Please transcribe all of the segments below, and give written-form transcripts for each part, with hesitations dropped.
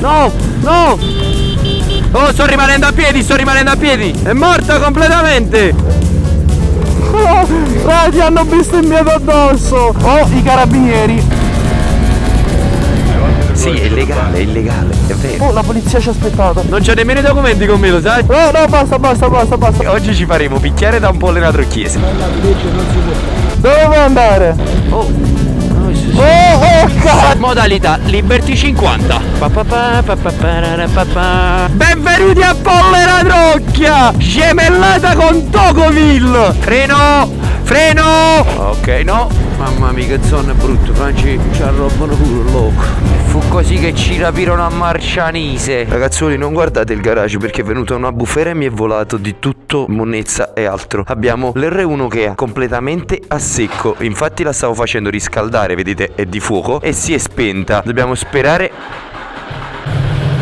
No, no. Oh, sto rimanendo a piedi, È morta completamente. Oh, ti hanno bestemmiato addosso. Oh, i carabinieri. Sì, è illegale, è vero. Oh, la polizia ci ha aspettato. Non c'ho nemmeno i documenti con me, lo sai? No, no, basta. Oggi ci faremo picchiare da un pollenato chiesa. Dove vuoi andare? Oh, cazzo! Modalità Liberty 50. Benvenuti a Pollera Trocchia, gemellata con Tocoville. Freno. Ok, no. Mamma mia, che zona brutta, Franci ci arrobano pure loco. Fu così che ci rapirono a Marcianise. Ragazzoli, non guardate il garage perché è venuta una bufera e mi è volato di tutto, monnezza e altro. Abbiamo l'R1 che è completamente a secco. Infatti la stavo facendo riscaldare, vedete, è di fuoco e si è spenta. Dobbiamo sperare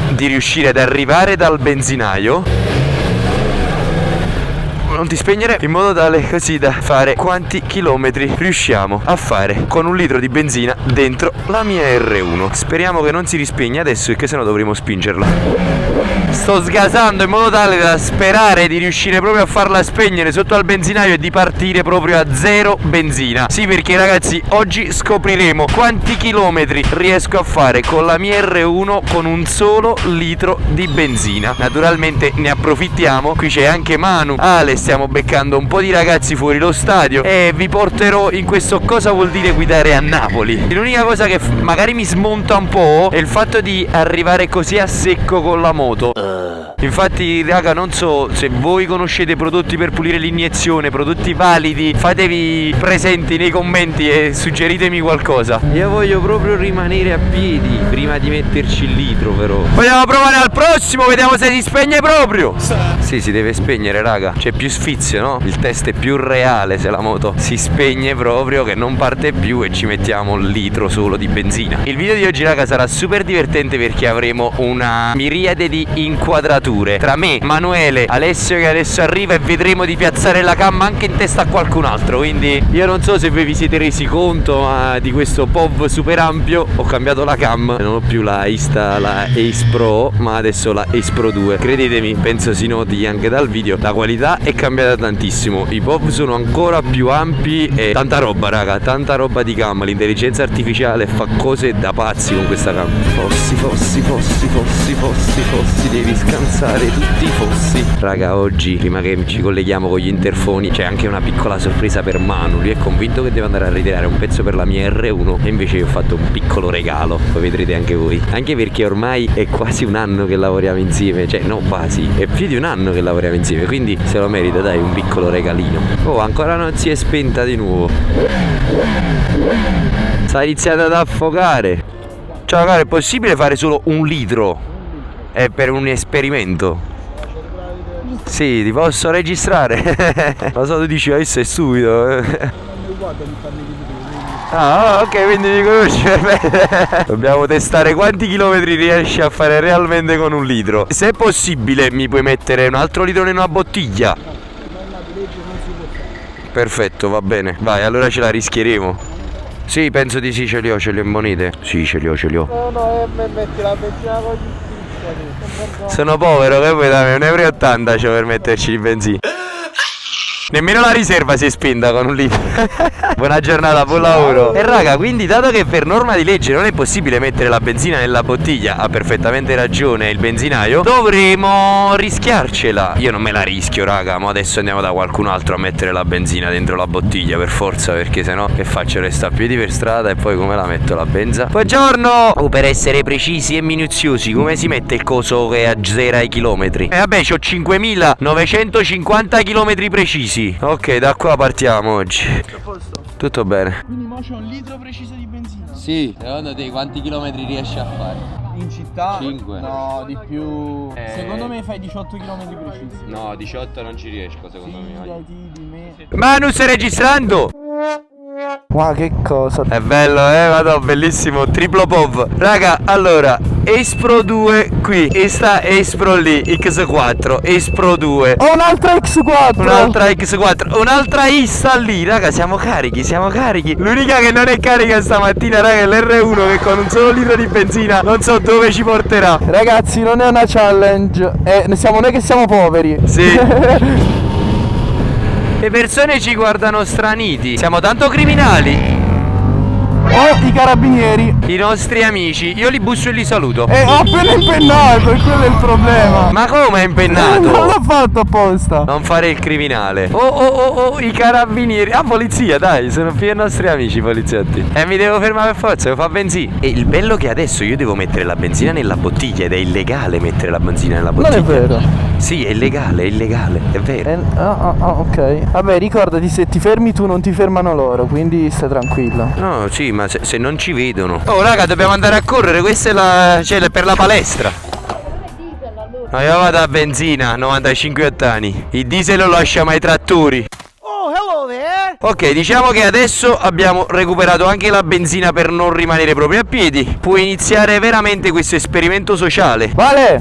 di riuscire ad arrivare dal benzinaio. Non ti spegnere, in modo tale così da fare quanti chilometri riusciamo a fare con un litro di benzina dentro la mia R1. Speriamo che non si rispegne adesso, perché sennò dovremo spingerla. Sto sgasando in modo tale da sperare di riuscire proprio a farla spegnere sotto al benzinaio e di partire proprio a zero benzina. Sì, perché ragazzi, oggi scopriremo quanti chilometri riesco a fare con la mia R1 con un solo litro di benzina. Naturalmente ne approfittiamo, qui c'è anche Manu, Ale, stiamo beccando un po' di ragazzi fuori lo stadio e vi porterò in questo cosa vuol dire guidare a Napoli. L'unica cosa che magari mi smonta un po' è il fatto di arrivare così a secco con la moto. Infatti raga, non so se voi conoscete prodotti per pulire l'iniezione, prodotti validi, fatevi presenti nei commenti e suggeritemi qualcosa. Io voglio proprio rimanere a piedi prima di metterci il litro, però. Vogliamo provare al prossimo, vediamo se si spegne proprio. Sì, si deve spegnere raga, c'è più sfizio, no? Il test è più reale se la moto si spegne proprio, che non parte più e ci mettiamo un litro solo di benzina. Il video di oggi raga sarà super divertente perché avremo una miriade di inquadrature tra me, Manuele, Alessio che adesso arriva e vedremo di piazzare la cam anche in testa a qualcun altro. Quindi io non so se vi siete resi conto, ma di questo POV super ampio ho cambiato la cam. Non ho più la Ace Pro, ma adesso la Ace Pro 2. Credetemi, penso si noti anche dal video, la qualità è cambiata tantissimo. I POV sono ancora più ampi e tanta roba raga, tanta roba di cam. L'intelligenza artificiale fa cose da pazzi con questa cam. Fossi, devi scansare tutti i fossi. Raga, oggi prima che ci colleghiamo con gli interfoni c'è anche una piccola sorpresa per Manu. Lui è convinto che deve andare a ritirare un pezzo per la mia R1 e invece io ho fatto un piccolo regalo, poi vedrete anche voi. Anche perché ormai è quasi un anno che lavoriamo insieme, cioè no quasi, è più di un anno che lavoriamo insieme, quindi se lo merita, dai, un piccolo regalino. Oh, ancora non si è spenta di nuovo, sta iniziando ad affogare. Ciao cara, è possibile fare solo un litro? È per un esperimento. Sì, ti posso registrare. Lo so, tu dici adesso è stupido. Ah, ok, quindi mi conosci. Dobbiamo testare quanti chilometri riesci a fare realmente con un litro. Se è possibile mi puoi mettere un altro litro in una bottiglia? Perfetto, va bene. Vai, allora ce la rischieremo. Sì, penso di sì, ce li ho in monete. Sì, ce li ho. No, metti la benzina con gli... Sono povero, che vuoi darmi? 1,80 € per metterci il benzina. Nemmeno la riserva si è spinta con un litro. Buona giornata, buon lavoro. E raga, quindi dato che per norma di legge non è possibile mettere la benzina nella bottiglia, ha perfettamente ragione il benzinaio, dovremo rischiarcela. Io non me la rischio raga, ma adesso andiamo da qualcun altro a mettere la benzina dentro la bottiglia per forza, perché sennò che faccio? Resto a piedi per strada e poi come la metto la benza? Buongiorno! Oh, per essere precisi e minuziosi, come si mette il coso che azzera i chilometri? Vabbè, c'ho 5.950 chilometri precisi. Ok, da qua partiamo oggi. Tutto bene. Quindi mo c'è un litro preciso di benzina? Sì, secondo te quanti chilometri riesci a fare? In città? 5. No, di più. Secondo me fai 18 km precisi. No, 18 non ci riesco secondo me. Fidati di me. Manu, stai registrando? Wow, che cosa. È bello, vado, bellissimo, triplo POV. Raga, allora, Ace Pro 2 qui e sta Ace Pro lì, X4, Ace Pro 2. Ho un'altra X4. Un'altra X4, un'altra I sta lì, raga, siamo carichi, siamo carichi. L'unica che non è carica stamattina, raga, è l'R1 che con un solo litro di benzina non so dove ci porterà. Ragazzi, non è una challenge. Siamo noi che siamo poveri. Sì. Le persone ci guardano straniti. Siamo tanto criminali. Ho i carabinieri. I nostri amici. Io li busso e li saluto. Ho appena impennato, e quello è il problema. Ma come è impennato? Non l'ho fatto apposta. Non fare il criminale. Oh, i carabinieri. Ah, polizia, dai, sono più i nostri amici poliziotti. Mi devo fermare per forza, devo fare benzina. E il bello che adesso io devo mettere la benzina nella bottiglia. Ed è illegale mettere la benzina nella bottiglia. Non è vero. Sì, è illegale, è vero. Ok. Vabbè, ricordati, se ti fermi tu non ti fermano loro, quindi stai tranquillo. No, sì, ma se non ci vedono. Oh, raga, dobbiamo andare a correre. Questa è per la palestra. No, io vado a benzina, 95 ottani. Il diesel lo lasciamo ai trattori. Oh, hello there. Ok, diciamo che adesso abbiamo recuperato anche la benzina per non rimanere proprio a piedi. Può iniziare veramente questo esperimento sociale. Vale,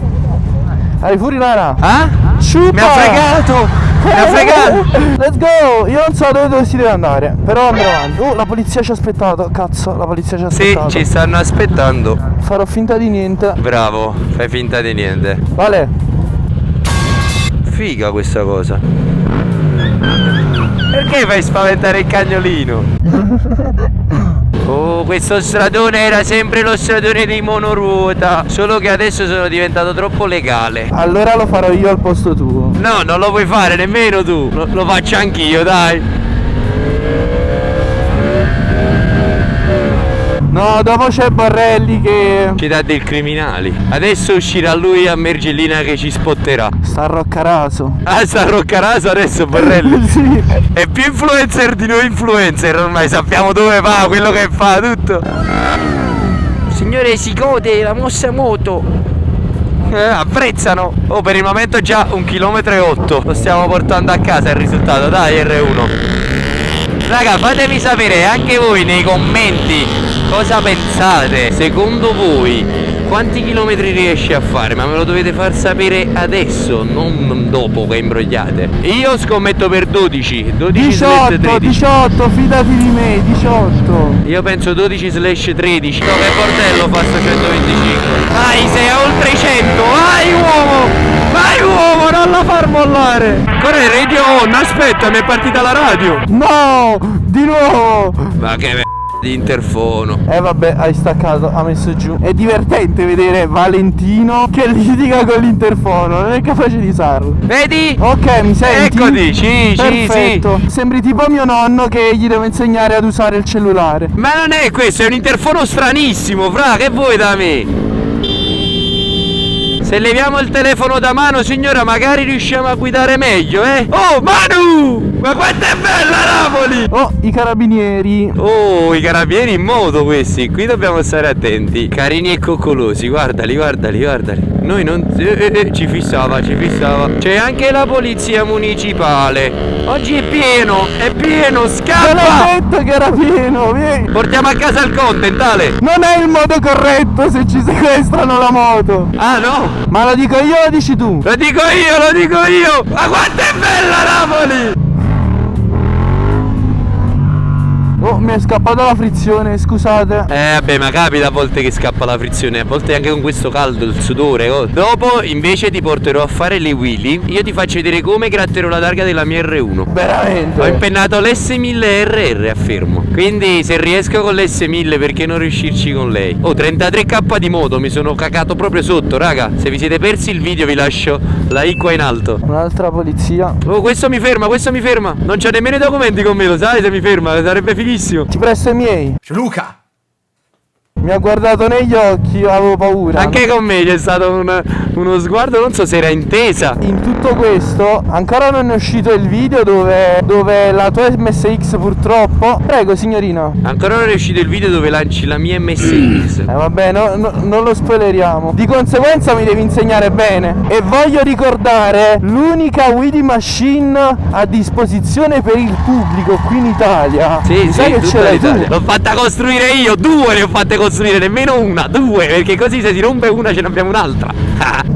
hai fuori Lara. Ah? Ciupa. Mi ha fregato! Mi ha fregato! Let's go. Io non so dove si deve andare, però andrò avanti. La polizia ci ha aspettato. Cazzo, la polizia ci ha Sì, aspettato. ci stanno aspettando. Farò finta di niente. Bravo, fai finta di niente. Vale. Figa questa cosa. Perché fai spaventare il cagnolino? Oh, questo stradone era sempre lo stradone dei monoruota. Solo che adesso sono diventato troppo legale. Allora lo farò io al posto tuo. No, non lo puoi fare nemmeno tu. Lo faccio anch'io, dai. No, dopo c'è Borrelli che Ci dà dei criminali. Adesso uscirà lui a Mergellina che ci spotterà. sta a Roccaraso. Ah, sta a Roccaraso adesso Borrelli. Sì. È più influencer di noi influencer. Ormai sappiamo dove va, quello che fa, tutto. Signore, si gode la mossa moto. Apprezzano. Oh, per il momento già 1,8 km. Lo stiamo portando a casa il risultato. Dai, R1. Raga, fatemi sapere anche voi nei commenti cosa pensate. Secondo voi quanti chilometri riesce a fare? Ma me lo dovete far sapere adesso, non dopo che imbrogliate. Io scommetto per 12 18, 18, fidati di me, 18. Io penso 12/13. No, che bordello fa sto 125. Vai, sei a oltre i 100. Vai uomo! Vai uomo, non la far mollare. Ancora il radio on, aspetta, mi è partita la radio. No, di nuovo. Ma che di interfono. Vabbè, hai staccato, ha messo giù. È divertente vedere Valentino che litiga con l'interfono, non è capace di usarlo. Vedi? Ok, mi senti? Eccoti, sì, perfetto. Sembri tipo mio nonno che gli devo insegnare ad usare il cellulare. Ma non è questo, è un interfono stranissimo, fra, che vuoi da me? Se leviamo il telefono da mano, signora, magari riusciamo a guidare meglio, eh? Oh, Manu! Ma quanto è bella Napoli! Oh, i carabinieri. Oh, i carabinieri in moto questi. Qui dobbiamo stare attenti. Carini e coccolosi, guardali, guardali, guardali. Noi non... ci fissava, ci fissava. C'è anche la polizia municipale. Oggi è pieno, Te scappa! l'ho detto che era pieno, vieni. Portiamo a casa il content, tale. Non è il modo corretto se ci sequestrano la moto. Ah, no? Ma lo dico io o lo dici tu? Lo dico io, lo dico io! Ma quanto è bella Napoli! Oh, mi è scappata la frizione, scusate. Vabbè, ma capita a volte che scappa la frizione, a volte anche con questo caldo, il sudore. Oh. Dopo invece ti porterò a fare le wheelie. Io ti faccio vedere come gratterò la targa della mia R1. Veramente? Ho impennato l'S1000RR, affermo. Quindi se riesco con l'S1000, perché non riuscirci con lei? Oh, 33k di moto, mi sono cacato proprio sotto, raga. Se vi siete persi il video vi lascio la i qua in alto. Un'altra polizia. Oh, questo mi ferma, questo mi ferma. Non c'ha nemmeno i documenti con me, lo sai, se mi ferma, sarebbe fighissimo. Ti presto i miei. Luca! Mi ha guardato negli occhi, io avevo paura. Anche con me c'è stato uno sguardo, non so se era intesa. In tutto questo ancora non è uscito il video dove la tua MSX purtroppo. Prego signorina. Ancora non è uscito il video dove lanci la mia MSX. Vabbè, non lo spoileriamo. Di conseguenza mi devi insegnare bene. E voglio ricordare l'unica Weedy Machine a disposizione per il pubblico qui in Italia. Sì, Sai che tutta ce l'hai l'Italia. tu? L'ho fatta costruire io, 2 ne ho fatte costruire, nemmeno una, 2, perché così se si rompe una ce ne abbiamo un'altra.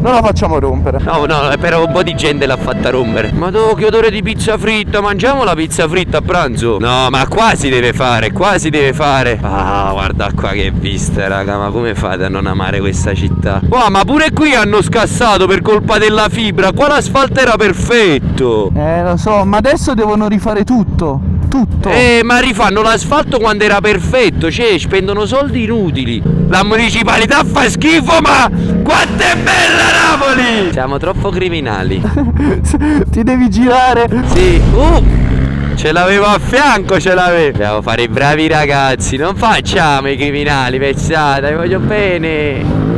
Non la facciamo rompere. No, però un po' di gente l'ha fatta rompere. Ma che odore di pizza fritta, mangiamo la pizza fritta a pranzo? No, ma qua si deve fare, qua si deve fare. Ah, guarda qua che vista, raga, ma come fate a non amare questa città? Wow, ma pure qui hanno scassato per colpa della fibra, qua l'asfalto era perfetto. Lo so, ma adesso devono rifare tutto. Tutto. Ma rifanno l'asfalto quando era perfetto, cioè spendono soldi inutili. La municipalità fa schifo, ma quanto è bella Napoli! Siamo troppo criminali. Ti devi girare. Sì, ce l'avevo a fianco, ce l'avevo. Dobbiamo fare i bravi ragazzi, non facciamo i criminali, pensate, vi voglio bene.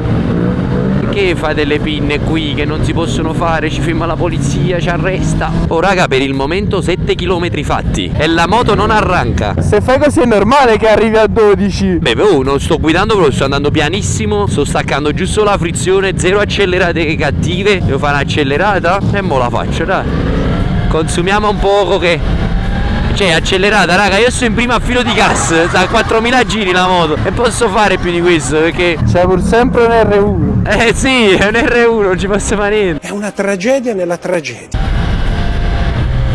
Perché fate le pinne qui che non si possono fare? Ci ferma la polizia, ci arresta. Oh raga, per il momento 7 km fatti e la moto non arranca. Se fai così è normale che arrivi a 12. Beh, non sto guidando, però sto andando pianissimo. Sto staccando giusto la frizione, 0 accelerate cattive. Devo fare un'accelerata e mo la faccio, dai. Consumiamo un poco che... Cioè, accelerata, raga, io sto in prima a filo di gas, sta a 4000 giri la moto. E posso fare più di questo, perché... C'è pur sempre un R1. Sì, è un R1, non ci posso fare niente. È una tragedia nella tragedia.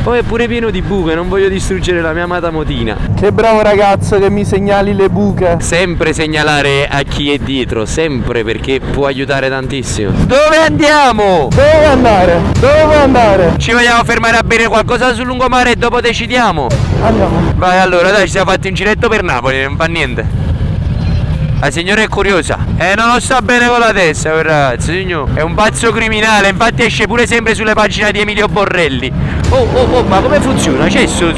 Poi è pure pieno di buche, non voglio distruggere la mia amata motina. Che bravo ragazzo che mi segnali le buche. Sempre segnalare a chi è dietro, sempre, perché può aiutare tantissimo. Dove andiamo? Dove andare? Dove andare? Ci vogliamo fermare a bere qualcosa sul lungomare e dopo decidiamo? Andiamo. Vai, allora, dai, ci siamo fatti un giretto per Napoli, non fa niente. La signora è curiosa. Non lo sta bene con la testa quel ragazzo, signor. È un pazzo criminale, infatti esce pure sempre sulle pagine di Emilio Borrelli. Oh, ma come funziona? C'è sto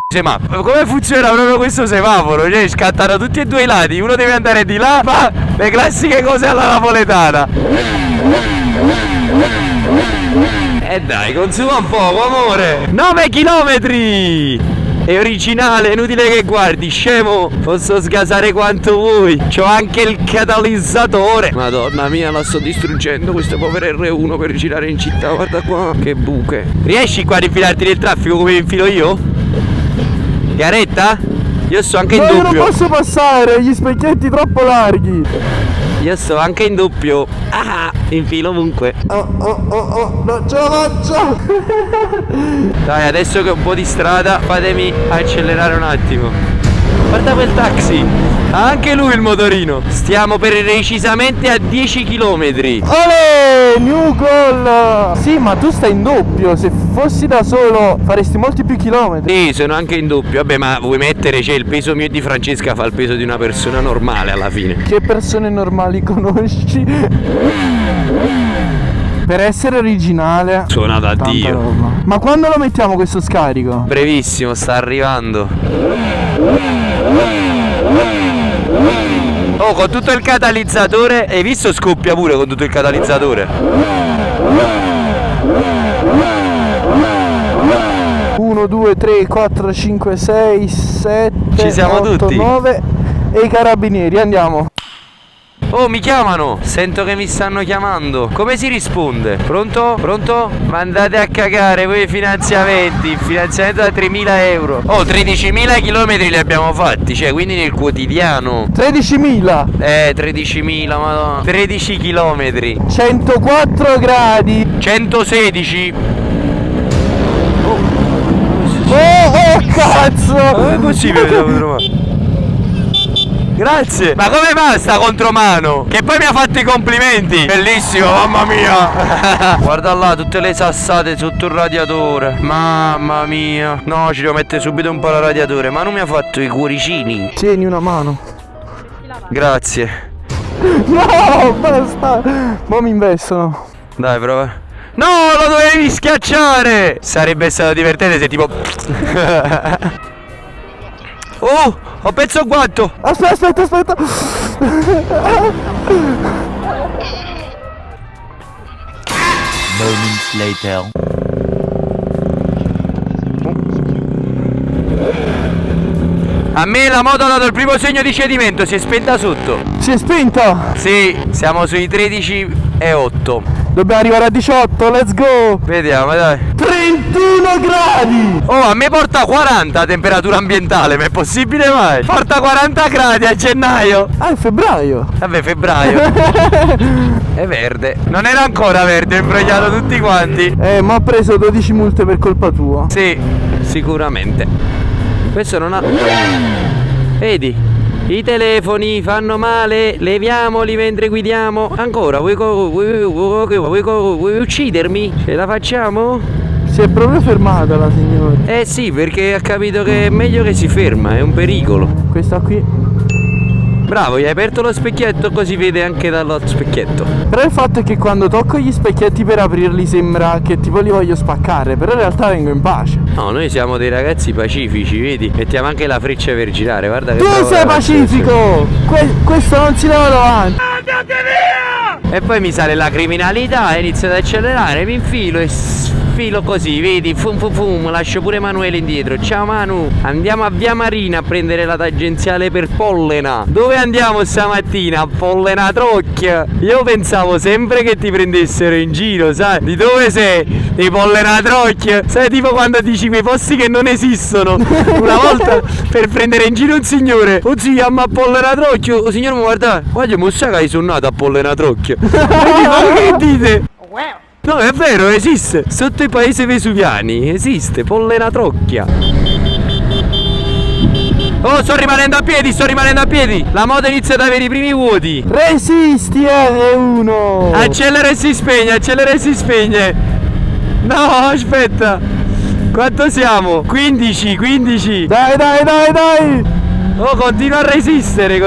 semaforo. Come funziona proprio questo semaforo? Cioè, scattano tutti e due i lati, uno deve andare di là, ma le classiche cose alla napoletana. Dai, consuma un poco, amore. 9 chilometri! È originale, è inutile che guardi, scemo. Posso sgasare quanto vuoi. C'ho anche il catalizzatore. Madonna mia, la sto distruggendo questo povero R1 per girare in città. Guarda qua, che buche. Riesci qua ad infilarti nel traffico come mi infilo io? Garetta? Io sto anche in No, io doppio. non posso passare, gli specchietti troppo larghi. Io sto anche in doppio. Infilo ovunque. Non ce la faccio. Dai, adesso che ho un po' di strada, fatemi accelerare un attimo. Guarda quel taxi, ha anche lui il motorino. Stiamo precisamente a 10 km. Olè, new goal. Sì, ma tu stai in doppio. Se fossi da solo faresti molti più chilometri. Sì, sono anche in doppio. Vabbè, ma vuoi mettere, il peso mio e di Francesca fa il peso di una persona normale alla fine. Che persone normali conosci? Per essere originale. Suona da tanta Dio. roba. Ma quando lo mettiamo questo scarico? Brevissimo, sta arrivando. Oh, con tutto il catalizzatore. Hai visto scoppia pure con tutto il catalizzatore? 1, 2, 3, 4, 5, 6, 7. Ci siamo 8, tutti. 9. E i carabinieri, andiamo. Oh, mi chiamano! Sento che mi stanno chiamando. Come si risponde? Pronto? Pronto? Mandate a cagare voi finanziamenti. Il finanziamento da 3.000 euro. Oh, 13.000 chilometri li abbiamo fatti. Cioè, quindi nel quotidiano. 13.000. 13.000, madonna. 13 chilometri. 104 gradi. 116. Oh cazzo. Come è possibile? Devo trovare. Grazie. Ma come fa sta contromano? Che poi mi ha fatto i complimenti. Bellissimo, mamma mia. Guarda là, tutte le sassate sotto il radiatore. Mamma mia. No, ci devo mettere subito un po' la radiatore. Ma non mi ha fatto i cuoricini. Tieni una mano. Grazie. No, basta. Mo mi investono. Dai, prova. No, lo dovevi schiacciare. Sarebbe stato divertente se tipo Oh, ho perso il guanto. Aspetta. Moments later. A me la moto ha dato il primo segno di cedimento, si è spenta sotto. Si è spenta. Sì, siamo sui 13,8. Dobbiamo arrivare a 18, let's go. Vediamo, dai. 31 gradi. Oh, a me porta 40 la temperatura ambientale, ma è possibile mai? Porta 40 gradi a gennaio. Ah, è febbraio. Vabbè, febbraio. È verde. Non era ancora verde, ho imbrogliato tutti quanti. Ma ho preso 12 multe per colpa tua. Sì, sicuramente. Questo non ha... Vedi, i telefoni fanno male, leviamoli mentre guidiamo. Ancora, vuoi uccidermi? Ce la facciamo? Si è proprio fermata la signora. Eh sì, perché ha capito che è meglio che si ferma, è un pericolo. Questa qui. Bravo, gli hai aperto lo specchietto così vede anche dallo specchietto. Però il fatto è che quando tocco gli specchietti per aprirli sembra che tipo li voglio spaccare. Però in realtà vengo in pace. No, noi siamo dei ragazzi pacifici, vedi? Mettiamo anche la freccia per girare, guarda che... Tu sei pacifico! Questo non si leva davanti. E poi mi sale la criminalità e inizio ad accelerare, mi infilo e sfilo così, vedi, fum fum fum, lascio pure Emanuele indietro. Ciao Manu, andiamo a Via Marina a prendere la tangenziale per Pollena. Dove andiamo stamattina? A Pollena Trocchia. Io pensavo sempre che ti prendessero in giro, sai? Di dove sei? Di Pollena Trocchia. Sai, tipo quando dici quei posti che non esistono. Una volta per prendere in giro un signore, si chiama Pollena Trocchia. Il signore mi guarda, guarda, mo sa che hai suonato a Pollena Trocchia. Ma che dite? No, è vero, esiste. Sotto i paesi vesuviani esiste Pollena Trocchia. Oh, sto rimanendo a piedi. La moto inizia ad avere i primi vuoti. Resisti R1. Accelera e si spegne. No, aspetta. Quanto siamo? 15. Dai. Oh, continua a resistere.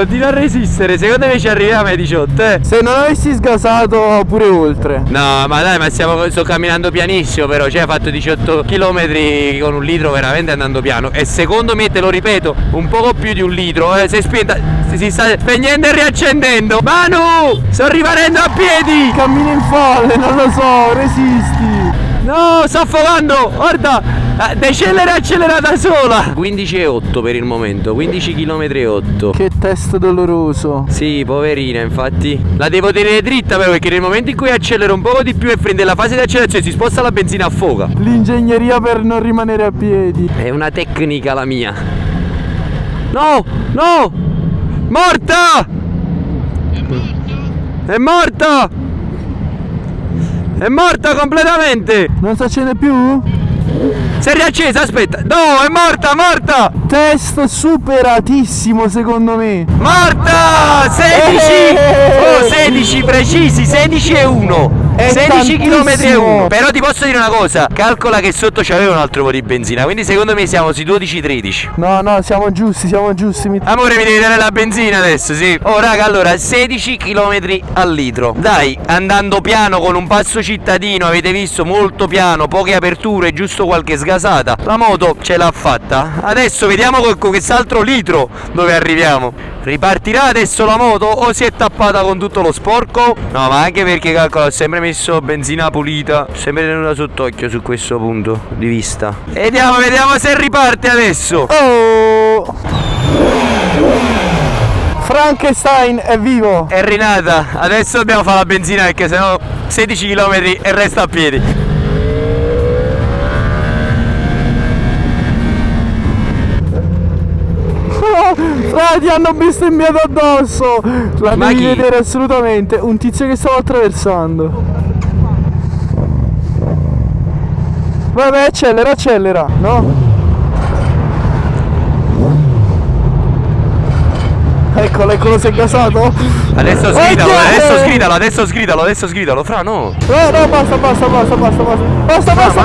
Secondo me ci arriviamo ai 18, eh. Se non avessi sgasato pure oltre. No, ma dai, sto camminando pianissimo però. Cioè, hai fatto 18 km con un litro veramente andando piano. E secondo me, te lo ripeto, un poco più di un litro, si è spenta. Si sta spegnendo e riaccendendo. Manu, sto rimanendo a piedi. Cammini in folle, non lo so, resisti. No, sto affogando, guarda. Decelera e accelera da sola. 15,8 per il momento, 15 km e 8. Che test doloroso. Sì, poverina, infatti. La devo tenere dritta però, perché nel momento in cui accelero un poco di più e prende la fase di accelerazione si sposta la benzina, affoga. L'ingegneria per non rimanere a piedi. È una tecnica la mia. No! Morta! È morta completamente. Non si accende più? Si è riaccesa, aspetta. No, è morta. Test superatissimo secondo me. Morta! 16! Oh, 16 precisi, 16 e 1. È 16 km e tantissimo. 1. Però ti posso dire una cosa, calcola che sotto c'aveva un altro po' di benzina, quindi secondo me siamo sui 12-13. No, siamo giusti. Amore, mi devi dare la benzina adesso, sì. Oh raga, allora 16 km al litro. Dai, andando piano con un passo cittadino, avete visto, molto piano, poche aperture, giusto qualche sgasata. La moto ce l'ha fatta. Adesso vediamo con quest'altro litro dove arriviamo. Ripartirà adesso la moto o si è tappata con tutto lo sporco? No, ma anche perché calcola, ho sempre messo benzina pulita, sempre tenuta sott'occhio su questo punto di vista. Vediamo se riparte adesso. Oh! Frankenstein è vivo. È rinata. Adesso dobbiamo fare la benzina perché sennò 16 km e resta a piedi. Ti hanno bestemmiato addosso. La Ma devi chi? vedere assolutamente. Un tizio che stava attraversando. Vabbè, accelera, no? Eccolo, si è gasato. Adesso sgridalo, fra no. No, basta.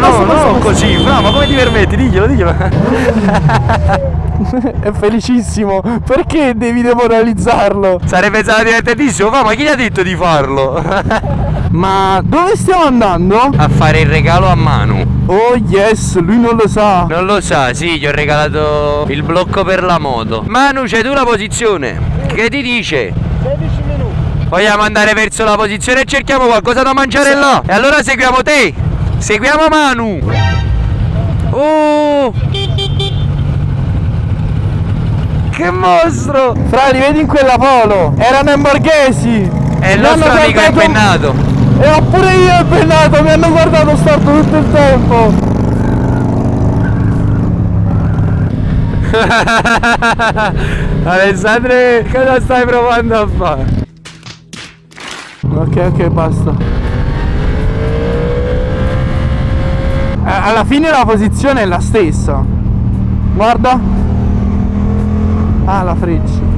No, così, fra, ma come ti permetti? Diglielo. È felicissimo. Perché devi demoralizzarlo? Sarebbe stato divertentissimo, ma chi gli ha detto di farlo? Ma dove stiamo andando? A fare il regalo a Manu. Oh yes, lui non lo sa. Non lo sa, sì, gli ho regalato il blocco per la moto. Manu, c'hai tu la posizione? Che ti dice? Vogliamo andare verso la posizione e cerchiamo qualcosa da mangiare là. E allora seguiamo te. Seguiamo Manu. Oh, che mostro. Fra, li vedi in quella polo? Erano in borghesi. È il nostro amico impennato. E oppure io impennato, mi hanno guardato storto tutto il tempo. Alessandro, cosa stai provando a fare? Ok, basta. Alla fine la posizione è la stessa. Guarda. Ah, la freccia.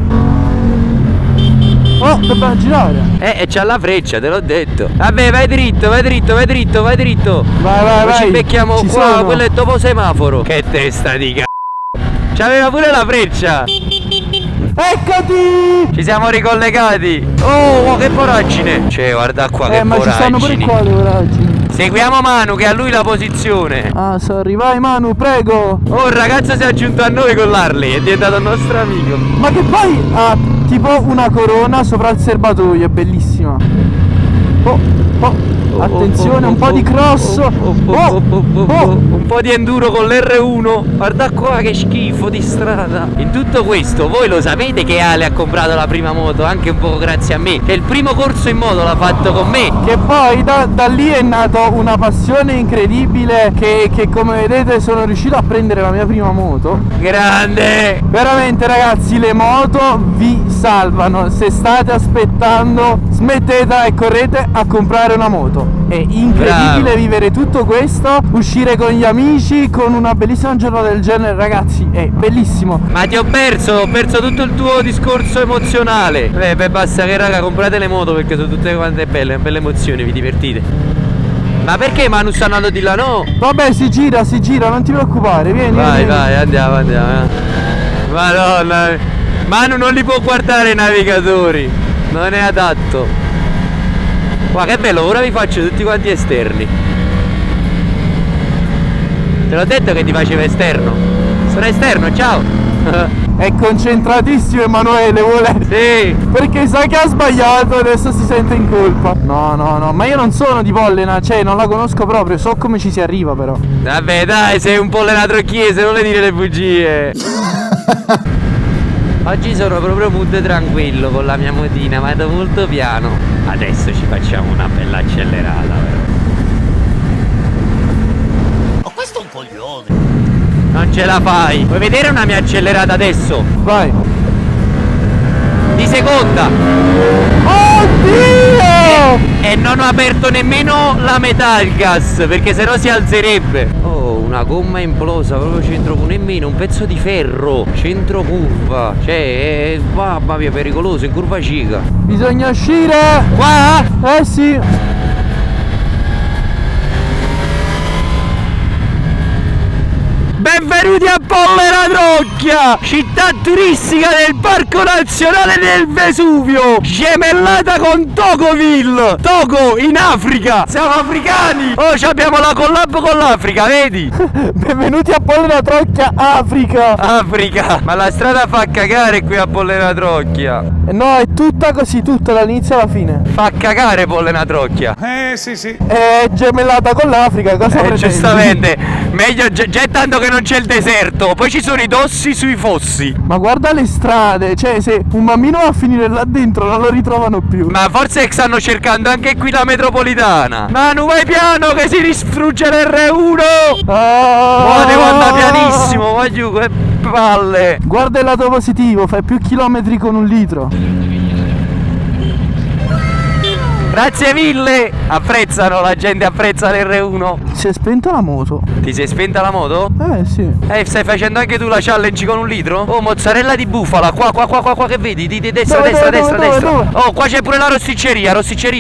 Oh, dobbiamo girare. E c'ha la freccia, te l'ho detto. Vabbè, vai dritto, vai dritto, vai dritto, vai dritto. Vai. Poi ci becchiamo Ci qua, sono. quello è dopo semaforo. Che testa di c***o. C'aveva pure la freccia. Eccoti! Ci siamo ricollegati. Oh, che voragine. Cioè, guarda qua che Ma ci stanno pure voragini. qua le voragini. Seguiamo Manu che ha lui la posizione. Ah, sorry, vai Manu, prego. Oh, il ragazzo si è aggiunto a noi con l'Harley, è diventato il nostro amico. Ma che poi ha tipo una corona sopra il serbatoio, è bellissima. Attenzione, un po' di cross. Un po' di enduro con l'R1. Guarda qua che schifo di strada. In tutto questo voi lo sapete che Ale ha comprato la prima moto, anche un po' grazie a me, che il primo corso in moto l'ha fatto con me. Che poi da lì è nata una passione incredibile che come vedete sono riuscito a prendere la mia prima moto. Grande. Veramente ragazzi, le moto vi salvano. Se state aspettando, smettetela e correte a comprare una moto. È incredibile. Bravo. Vivere tutto questo, uscire con gli amici, con una bellissima giornata del genere, ragazzi, è bellissimo. Ma ti ho perso tutto il tuo discorso emozionale. Beh, basta che raga, comprate le moto perché sono tutte quante belle emozioni, vi divertite. Ma perché Manu sta andando di là? No? Vabbè, si gira, non ti preoccupare, vieni. Vai, vieni. vai, andiamo. Madonna. Manu non li può guardare i navigatori. Non è adatto. Guarda che bello, ora vi faccio tutti quanti esterni. Te l'ho detto che ti faceva esterno. Sono esterno, ciao. È concentratissimo Emanuele, vuole. Sì. Perché sa che ha sbagliato, adesso si sente in colpa. No, ma io non sono di Pollena, cioè non la conosco proprio, so come ci si arriva però. Vabbè dai, sei un pollenato chiese, non le dire le bugie. Oggi sono proprio molto tranquillo con la mia motina, vado molto piano. Adesso ci facciamo una bella accelerata, però. Ma questo è un coglione. Non ce la fai. Vuoi vedere una mia accelerata adesso? Vai. Di seconda. Oddio! E non ho aperto nemmeno la metà il gas, perché sennò si alzerebbe. Oh, una gomma implosa proprio centro con nemmeno un pezzo di ferro. Centro curva. Cioè, mamma mia, pericoloso in curva cica. Bisogna uscire. Qua? Eh sì. Benvenuti a Pollena Trocchia, città turistica del Parco Nazionale del Vesuvio, gemellata con Togoville, Togo in Africa. Siamo africani. Oh, abbiamo la collab con l'Africa, vedi? Benvenuti a Pollena Trocchia, Africa. Africa, ma la strada fa cagare qui a Pollena Trocchia. No, è tutta così, tutta dall'inizio alla fine. Fa cagare Pollena Trocchia. Sì. È gemellata con l'Africa, cosa pretendi? Giustamente, meglio già tanto che non c'è il deserto, poi ci sono i dossi sui fossi. Ma guarda le strade, cioè se un bambino va a finire là dentro non lo ritrovano più. Ma forse stanno cercando anche qui la metropolitana. Manu, vai piano che si distrugge l'R1. Ah, Devo andare pianissimo, vai giù, che palle. Guarda il lato positivo, fai più chilometri con 1 litro. Grazie mille. Apprezzano, la gente apprezza l'R1. Si è spenta la moto. Ti sei spenta la moto? Sì. Stai facendo anche tu la challenge con 1 litro? Oh, mozzarella di bufala, qua che vedi? Di destra, Dove, destra, dove, destra, dove, destra. dove? Oh, qua c'è pure la rosticceria,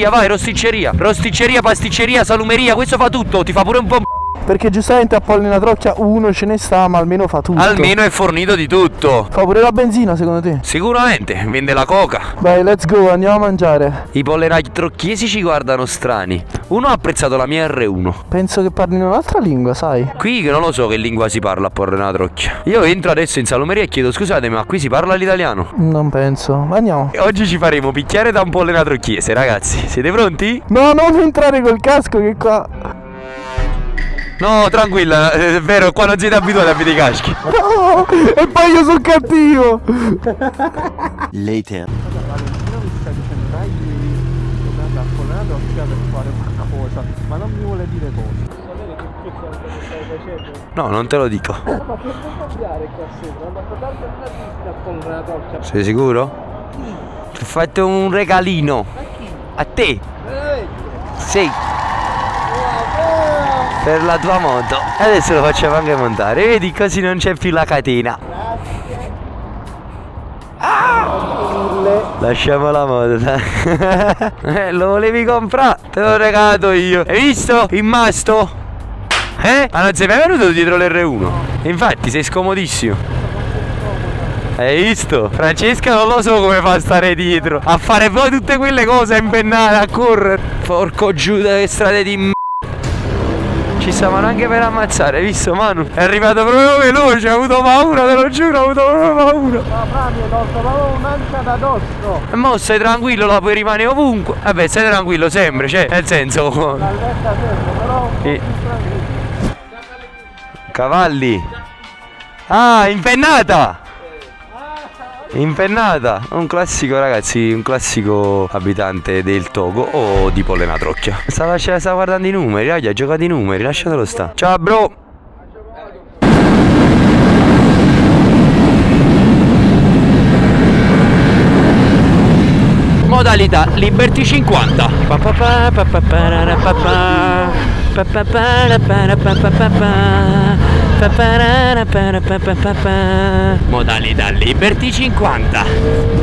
vai, rosticceria. Rosticceria, pasticceria, salumeria, questo fa tutto, ti fa pure un po'. Perché giustamente a Pollena Trocchia uno ce ne sta, ma almeno fa tutto. Almeno è fornito di tutto. Fa pure la benzina secondo te? Sicuramente, vende la coca. Vai, let's go, andiamo a mangiare. I pollenai trocchiesi ci guardano strani. Uno ha apprezzato la mia R1. Penso che parlino un'altra lingua, sai? Qui che non lo so che lingua si parla a Pollena Trocchia. Io entro adesso in salumeria e chiedo scusate, ma qui si parla l'italiano? Non penso, ma andiamo. E oggi ci faremo picchiare da un pollena trocchiese, ragazzi. Siete pronti? No, non entrare col casco che qua. No, tranquilla, è vero, qua non siete abituati a vedere i caschi. No, e poi io sono cattivo. Later. Ma non mi vuole dire cosa. No, non te lo dico. Sei sicuro? Ti ho fatto un regalino. A te? Sì. Per la tua moto. Adesso lo facciamo anche montare. Vedi, così non c'è più la catena. Lasciamo la moto, dai. Lo volevi comprare? Te l'ho regalato io. Hai visto? Il masto? Ma non sei mai venuto dietro l'R1? Infatti sei scomodissimo. Hai visto? Francesca non lo so come fa a stare dietro. A fare poi tutte quelle cose, a impennare, a correre. Porco giù dalle strade di m***a. Ci stavano anche per ammazzare, hai visto Manu? È arrivato proprio veloce, ho avuto paura, te lo giuro, ho avuto proprio paura. Ma Fabio, ho tolto proprio un'ancia d'addosso. E mo stai tranquillo, la puoi rimanere ovunque. Vabbè, stai tranquillo sempre, cioè, nel senso. L'albetta sempre, però Cavalli. Ah, impennata! Impennata, un classico ragazzi, un classico abitante del Togo o di Pollena Trocchia. Sta guardando i numeri, raga, ha giocato i numeri, lasciatelo sta. Ciao bro! Modalità Liberty 50. Modalità Liberty 50.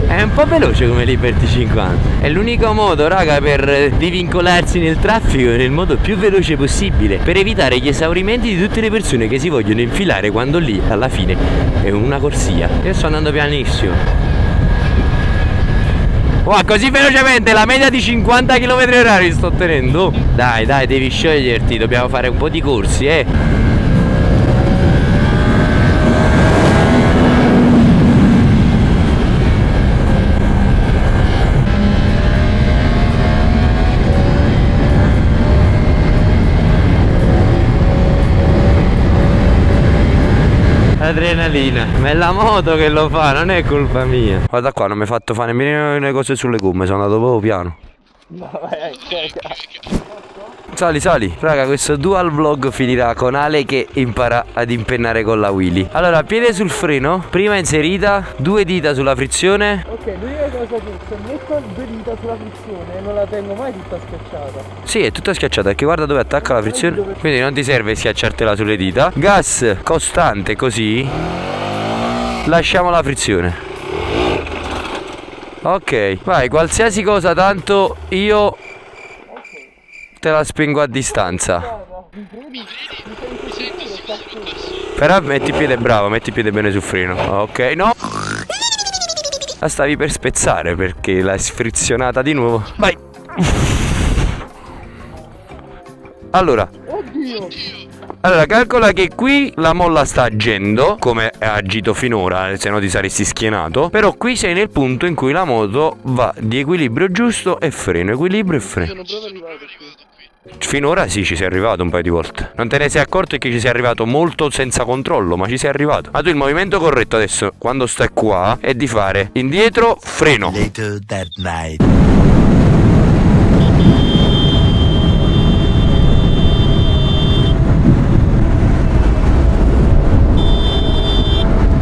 È un po' veloce come Liberty 50. È l'unico modo, raga, per divincolarsi nel traffico nel modo più veloce possibile, per evitare gli esaurimenti di tutte le persone che si vogliono infilare quando lì alla fine è una corsia. Io sto andando pianissimo. Wow, così velocemente la media di 50 km/h sto ottenendo. Dai, devi scioglierti, dobbiamo fare un po' di corsi, Adrenalina, ma è la moto che lo fa, non è colpa mia. Guarda qua, non mi ha fatto fare nemmeno le cose sulle gomme, sono andato proprio piano. Sali. Raga, questo dual vlog finirà con Ale che impara ad impennare con la wheelie. Allora, piede sul freno, prima inserita, 2 dita sulla frizione. ok, l'unica cosa che se metto 2 dita sulla frizione non la tengo mai tutta schiacciata. Sì, è tutta schiacciata, perché guarda dove attacca la frizione. Quindi non ti serve schiacciartela sulle dita. Gas costante così. Lasciamo la frizione. Ok, vai, qualsiasi cosa, tanto io te la spengo a distanza. Però metti il piede bravo, metti il piede bene sul freno. Ok, no. La stavi per spezzare perché l'hai sfrizionata di nuovo. Vai. Allora, calcola che qui la molla sta agendo come ha agito finora, se no ti saresti schienato. Però qui sei nel punto in cui la moto va di equilibrio giusto e freno, equilibrio e freno. Sono proprio arrivato qui. Finora sì, ci sei arrivato un paio di volte. Non te ne sei accorto che ci sei arrivato molto senza controllo, ma ci sei arrivato. Ma tu il movimento corretto adesso, quando stai qua, è di fare indietro, freno. Later that night.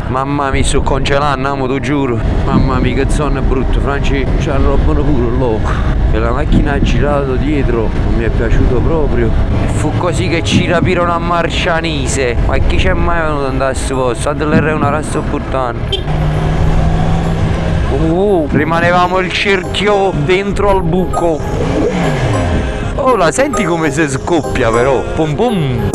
Mamma mi sto congelando, amo, ti giuro. Mamma mia che zona brutta, Franci ci arrobbano pure un loco. E la macchina ha girato dietro, non mi è piaciuto proprio. E fu così che ci rapirono a Marcianise. Ma chi c'è mai venuto andare a questo posto? Adler una rasta puttana. Rimanevamo il cerchio dentro al buco. Oh, la senti come si scoppia però. Pum pum.